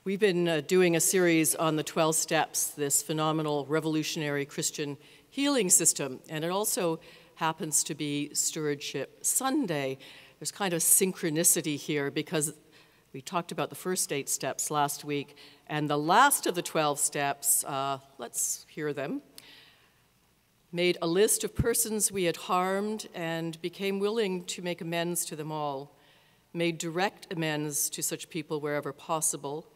We've been doing a series on the 12 steps, this phenomenal revolutionary Christian healing system, and it also happens to be Stewardship Sunday. There's kind of synchronicity here because we talked about the first 8 steps last week, and the last of the 12 steps, let's hear them, made a list of persons we had harmed and became willing to make amends to them all, made direct amends to such people wherever possible,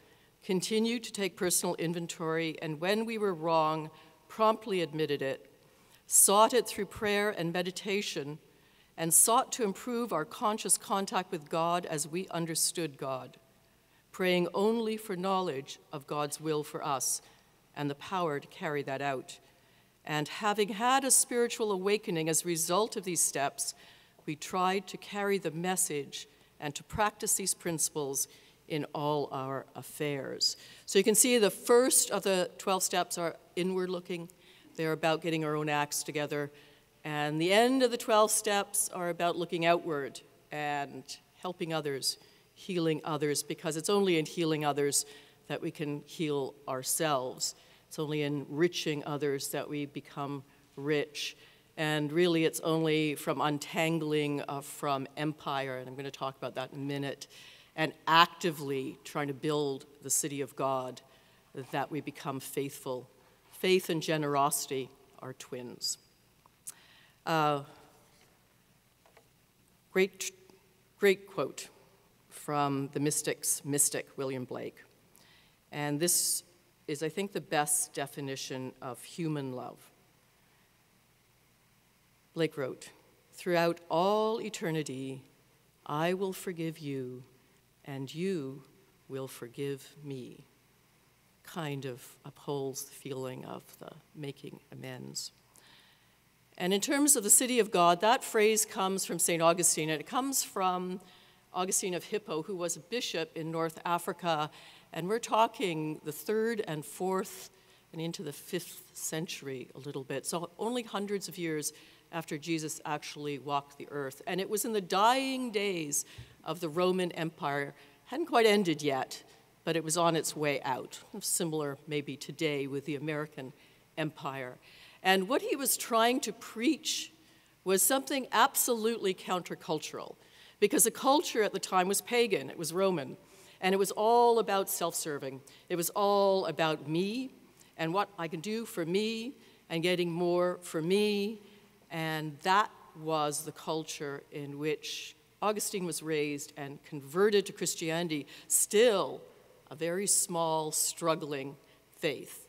continued to take personal inventory, and when we were wrong, promptly admitted it, sought it through prayer and meditation, and sought to improve our conscious contact with God as we understood God, praying only for knowledge of God's will for us and the power to carry that out. And having had a spiritual awakening as a result of these steps, we tried to carry the message and to practice these principles in all our affairs. So you can see the first of the 12 steps are inward-looking. They're about getting our own acts together. And the end of the 12 steps are about looking outward and helping others, healing others, because it's only in healing others that we can heal ourselves. It's only in enriching others that we become rich. And really, it's only from untangling from empire, and I'm going to talk about that in a minute, and actively trying to build the city of God, that we become faithful. Faith and generosity are twins. Great quote from the mystic, William Blake. And this is, I think, the best definition of human love. Blake wrote, "Throughout all eternity, I will forgive you, and you will forgive me." Kind of upholds the feeling of the making amends. And in terms of the city of God, that phrase comes from St. Augustine, and it comes from Augustine of Hippo, who was a bishop in North Africa, and we're talking the 3rd and 4th and into the 5th century a little bit, so only hundreds of years after Jesus actually walked the earth. And it was in the dying days of the Roman Empire. Hadn't quite ended yet, but it was on its way out. Similar maybe today with the American Empire. And what he was trying to preach was something absolutely countercultural, because the culture at the time was pagan, it was Roman, and it was all about self-serving. It was all about me and what I can do for me and getting more for me, and that was the culture in which Augustine was raised and converted to Christianity, still a very small, struggling faith.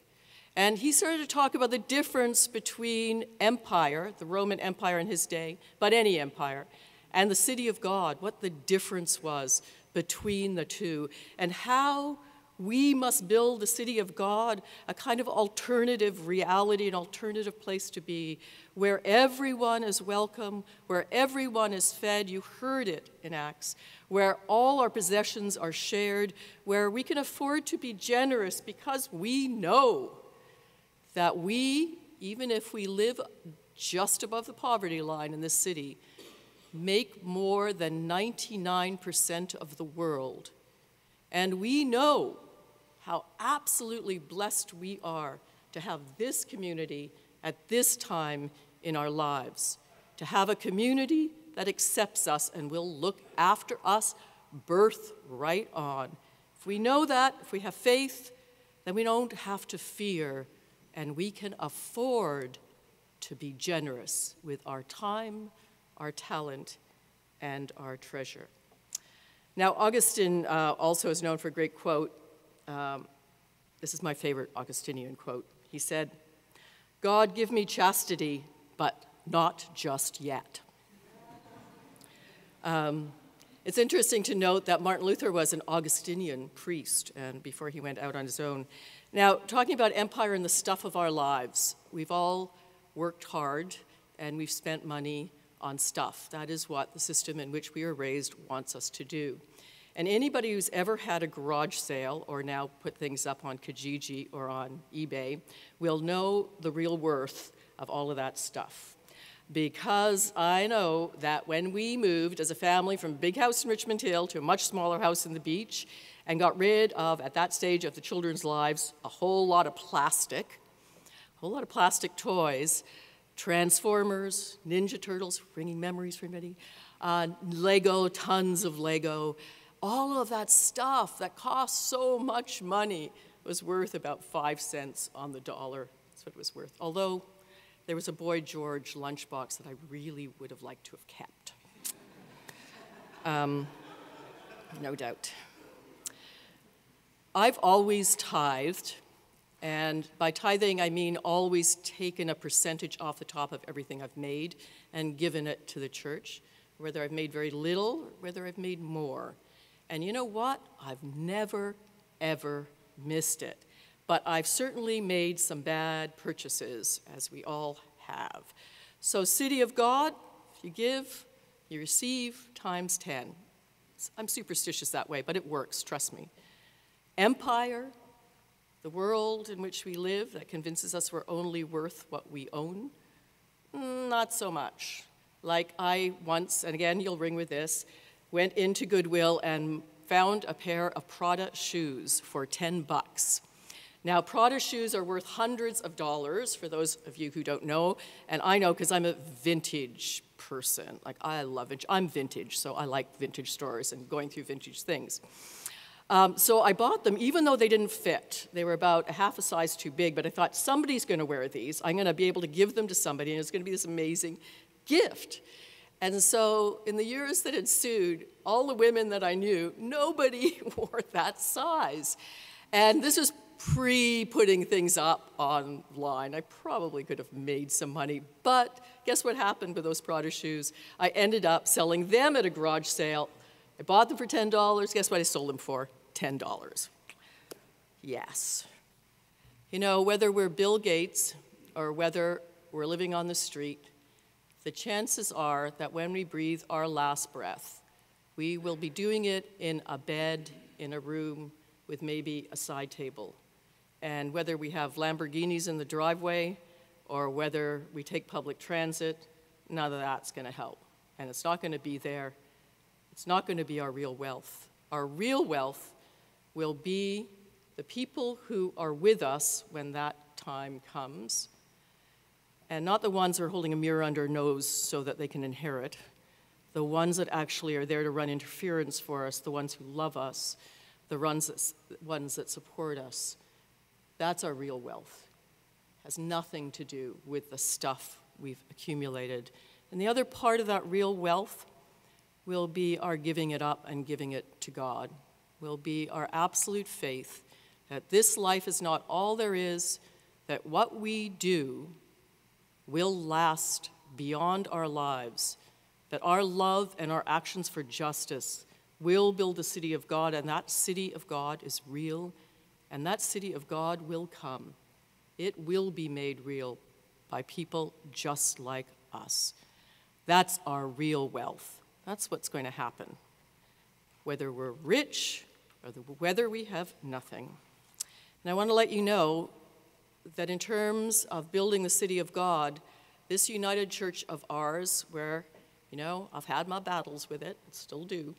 And he started to talk about the difference between empire, the Roman Empire in his day, but any empire, and the city of God, what the difference was between the two, and how we must build the city of God, a kind of alternative reality, an alternative place to be, where everyone is welcome, where everyone is fed. You heard it in Acts, where all our possessions are shared, where we can afford to be generous because we know that we, even if we live just above the poverty line in this city, make more than 99% of the world. And we know how absolutely blessed we are to have this community at this time in our lives, to have a community that accepts us and will look after us birth right on. If we know that, if we have faith, then we don't have to fear, and we can afford to be generous with our time, our talent, and our treasure. Now, Augustine also is known for a great quote. This is my favorite Augustinian quote. He said, "God, give me chastity, but not just yet." It's interesting to note that Martin Luther was an Augustinian priest, and before he went out on his own. Now, talking about empire and the stuff of our lives, we've all worked hard and we've spent money on stuff. That is what the system in which we are raised wants us to do. And anybody who's ever had a garage sale or now put things up on Kijiji or on eBay will know the real worth of all of that stuff. Because I know that when we moved as a family from a big house in Richmond Hill to a much smaller house in the beach, and got rid of, at that stage of the children's lives, a whole lot of plastic toys, Transformers, Ninja Turtles, bringing memories for anybody, Lego, tons of Lego. All of that stuff that cost so much money was worth about 5 cents on the dollar. That's what it was worth. Although there was a Boy George lunchbox that I really would have liked to have kept. No doubt. I've always tithed, and by tithing I mean always taken a percentage off the top of everything I've made and given it to the church, whether I've made very little, or whether I've made more. And you know what? I've never, ever missed it. But I've certainly made some bad purchases, as we all have. So City of God, if you give, you receive times 10. I'm superstitious that way, but it works, trust me. Empire, the world in which we live that convinces us we're only worth what we own, not so much. Like I once, and again you'll ring with this, went into Goodwill and found a pair of Prada shoes for $10. Now, Prada shoes are worth hundreds of dollars, for those of you who don't know, and I know because I'm a vintage person. Like, I love vintage. I'm vintage, so I like vintage stores and going through vintage things. So I bought them, even though they didn't fit. They were about a half a size too big, but I thought, somebody's going to wear these. I'm going to be able to give them to somebody, and it's going to be this amazing gift. And so in the years that ensued, all the women that I knew, nobody wore that size. And this is pre-putting things up online. I probably could have made some money, but guess what happened with those Prada shoes? I ended up selling them at a garage sale. I bought them for $10. Guess what I sold them for? $10. Yes. You know, whether we're Bill Gates or whether we're living on the street, the chances are that when we breathe our last breath, we will be doing it in a bed, in a room, with maybe a side table. And whether we have Lamborghinis in the driveway or whether we take public transit, none of that's going to help. And it's not going to be there. It's not going to be our real wealth. Our real wealth will be the people who are with us when that time comes, and not the ones who are holding a mirror under their nose so that they can inherit, the ones that actually are there to run interference for us, the ones who love us, the ones that support us. That's our real wealth. It has nothing to do with the stuff we've accumulated. And the other part of that real wealth will be our giving it up and giving it to God, will be our absolute faith that this life is not all there is, that what we do will last beyond our lives, that our love and our actions for justice will build the city of God, and that city of God is real, and that city of God will come. It will be made real by people just like us. That's our real wealth. That's what's going to happen, whether we're rich or whether we have nothing. And I want to let you know that in terms of building the city of God, this United Church of ours, where, you know, I've had my battles with it, still do,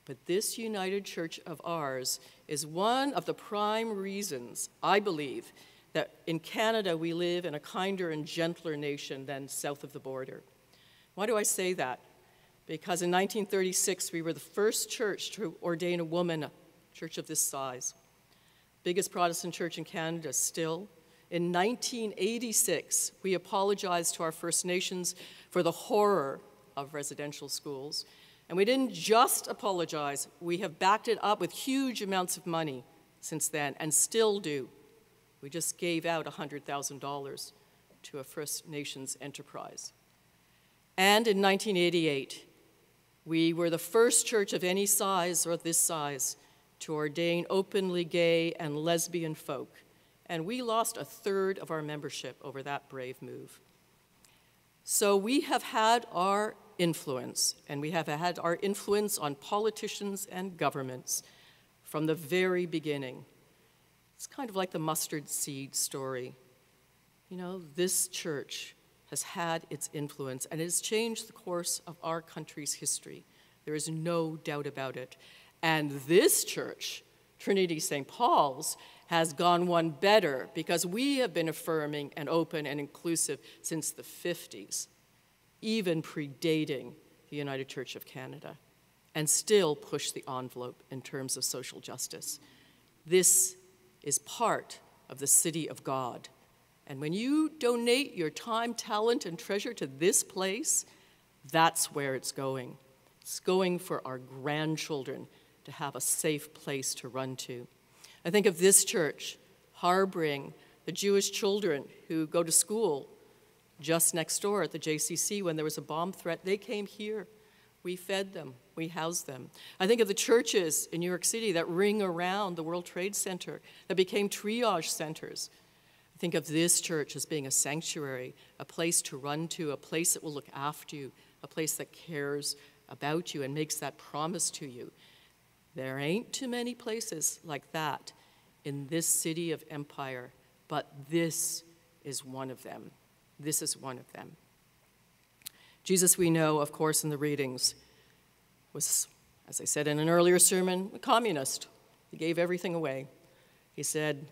but this United Church of ours is one of the prime reasons, I believe, that in Canada we live in a kinder and gentler nation than south of the border. Why do I say that? Because in 1936, we were the first church to ordain a woman, a church of this size. Biggest Protestant church in Canada still. In 1986, we apologized to our First Nations for the horror of residential schools. And we didn't just apologize, we have backed it up with huge amounts of money since then, and still do. We just gave out $100,000 to a First Nations enterprise. And in 1988, we were the first church of any size or this size to ordain openly gay and lesbian folk. And we lost a third of our membership over that brave move. So we have had our influence, and we have had our influence on politicians and governments from the very beginning. It's kind of like the mustard seed story. You know, this church has had its influence, and it has changed the course of our country's history. There is no doubt about it. And this church Trinity-St. Paul's has gone one better because we have been affirming and open and inclusive since the 50s, even predating the United Church of Canada, and still push the envelope in terms of social justice. This is part of the city of God. And when you donate your time, talent, and treasure to this place, that's where it's going. It's going for our grandchildren to have a safe place to run to. I think of this church harboring the Jewish children who go to school just next door at the JCC. When there was a bomb threat, they came here. We fed them. We housed them. I think of the churches in New York City that ring around the World Trade Center, that became triage centers. I think of this church as being a sanctuary, a place to run to, a place that will look after you, a place that cares about you and makes that promise to you. There ain't too many places like that in this city of empire, but this is one of them. This is one of them. Jesus, we know, of course, in the readings, was, as I said in an earlier sermon, a communist. He gave everything away. He said,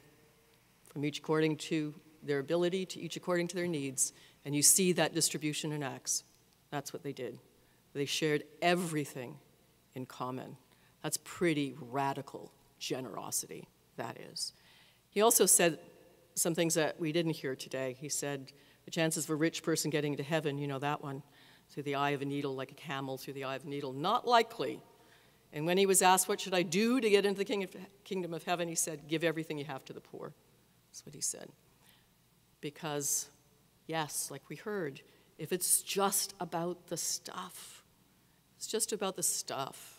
from each according to their ability, to each according to their needs. And you see that distribution in Acts. That's what they did. They shared everything in common. That's pretty radical generosity, that is. He also said some things that we didn't hear today. He said, the chances of a rich person getting to heaven, you know that one, through the eye of a needle, like a camel through the eye of a needle, not likely. And when he was asked, what should I do to get into the kingdom of heaven, he said, give everything you have to the poor. That's what he said. Because, yes, like we heard, if it's just about the stuff, it's just about the stuff,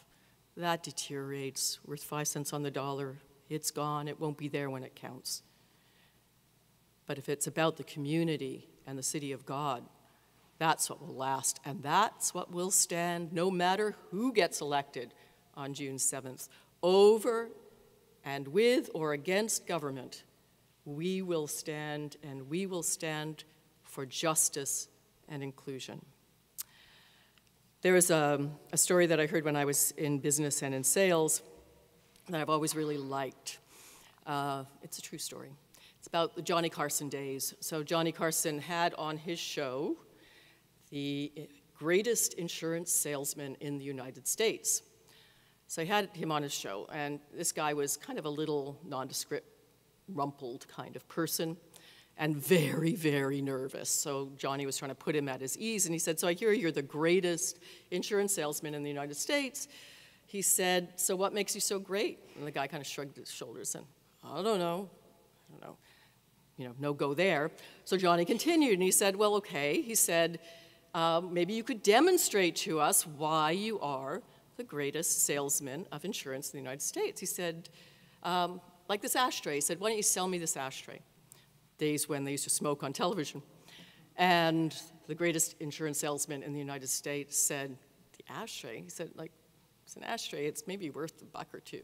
that deteriorates, worth 5 cents on the dollar. It's gone. It won't be there when it counts. But if it's about the community and the city of God, that's what will last, and that's what will stand no matter who gets elected on June 7th. Over and with or against government, we will stand, and we will stand for justice and inclusion. There is a story that I heard when I was in business and in sales that I've always really liked. It's a true story. It's about the Johnny Carson days. So Johnny Carson had on his show the greatest insurance salesman in the United States. So he had him on his show, and this guy was kind of a little nondescript, rumpled kind of person, and very, very nervous. So Johnny was trying to put him at his ease, and he said, so I hear you're the greatest insurance salesman in the United States. He said, so what makes you so great? And the guy kind of shrugged his shoulders and, I don't know, no go there. So Johnny continued, and he said, well, okay. He said, maybe you could demonstrate to us why you are the greatest salesman of insurance in the United States. He said, like this ashtray. He said, why don't you sell me this ashtray? Days when they used to smoke on television. And the greatest insurance salesman in the United States said, the ashtray? He said, like, it's an ashtray. It's maybe worth $1 or $2.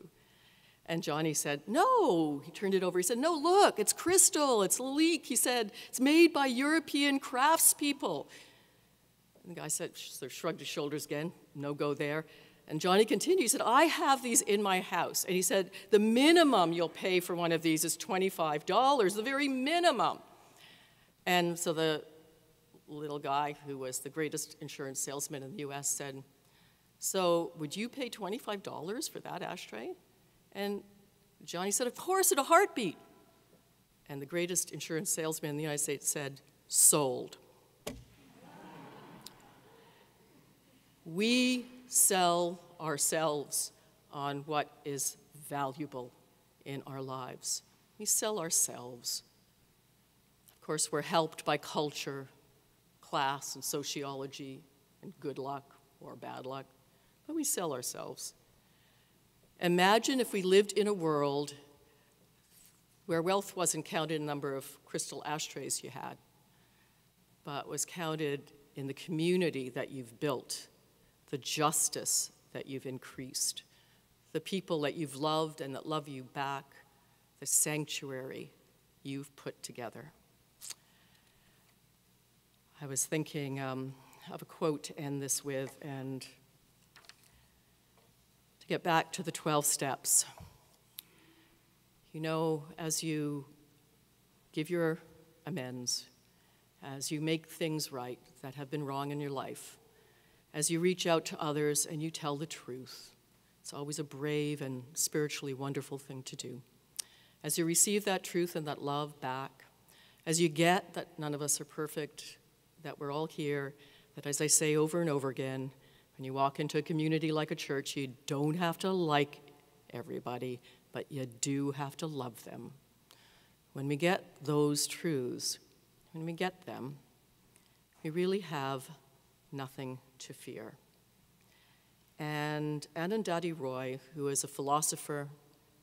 And Johnny said, no. He turned it over. He said, no, look, it's crystal. It's leak. He said, it's made by European craftspeople. And the guy said, sort of shrugged his shoulders again, no go there. And Johnny continued, he said, I have these in my house. And he said, the minimum you'll pay for one of these is $25, the very minimum. And so the little guy, who was the greatest insurance salesman in the US, said, so would you pay $25 for that ashtray? And Johnny said, of course, in a heartbeat. And the greatest insurance salesman in the United States said, sold. We sell ourselves on what is valuable in our lives. We sell ourselves. Of course, we're helped by culture, class, and sociology, and good luck or bad luck, but we sell ourselves. Imagine if we lived in a world where wealth wasn't counted in the number of crystal ashtrays you had, but was counted in the community that you've built, the justice that you've increased, the people that you've loved and that love you back, the sanctuary you've put together. I was thinking of a quote to end this with, and to get back to the 12 steps. You know, as you give your amends, as you make things right that have been wrong in your life, as you reach out to others and you tell the truth, it's always a brave and spiritually wonderful thing to do. As you receive that truth and that love back, as you get that none of us are perfect, that we're all here, that as I say over and over again, when you walk into a community like a church, you don't have to like everybody, but you do have to love them. When we get those truths, when we get them, we really have nothing to fear. And Anandati Roy, who is a philosopher,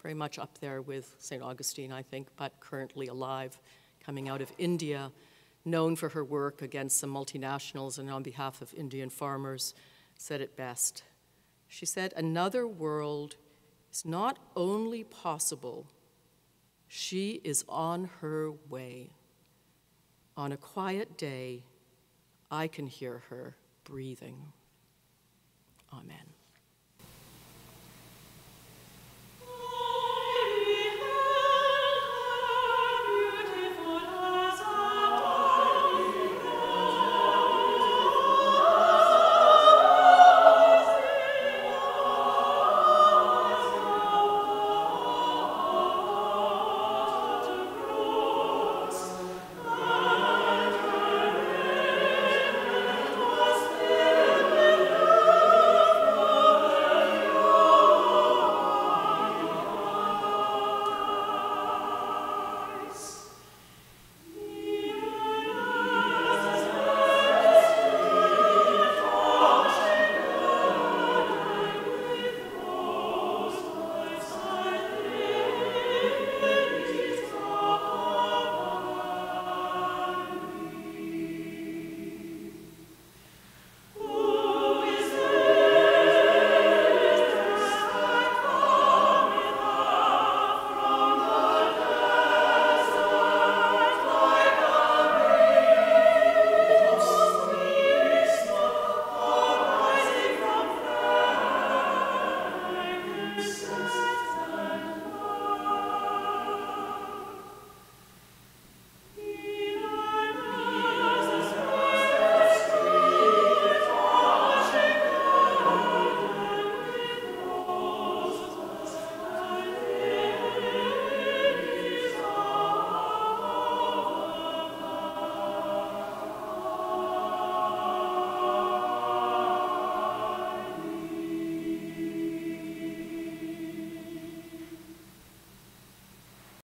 very much up there with St. Augustine, I think, but currently alive, coming out of India, known for her work against some multinationals and on behalf of Indian farmers, said it best. She said, "Another world is not only possible, she is on her way. On a quiet day, I can hear her breathing." Amen.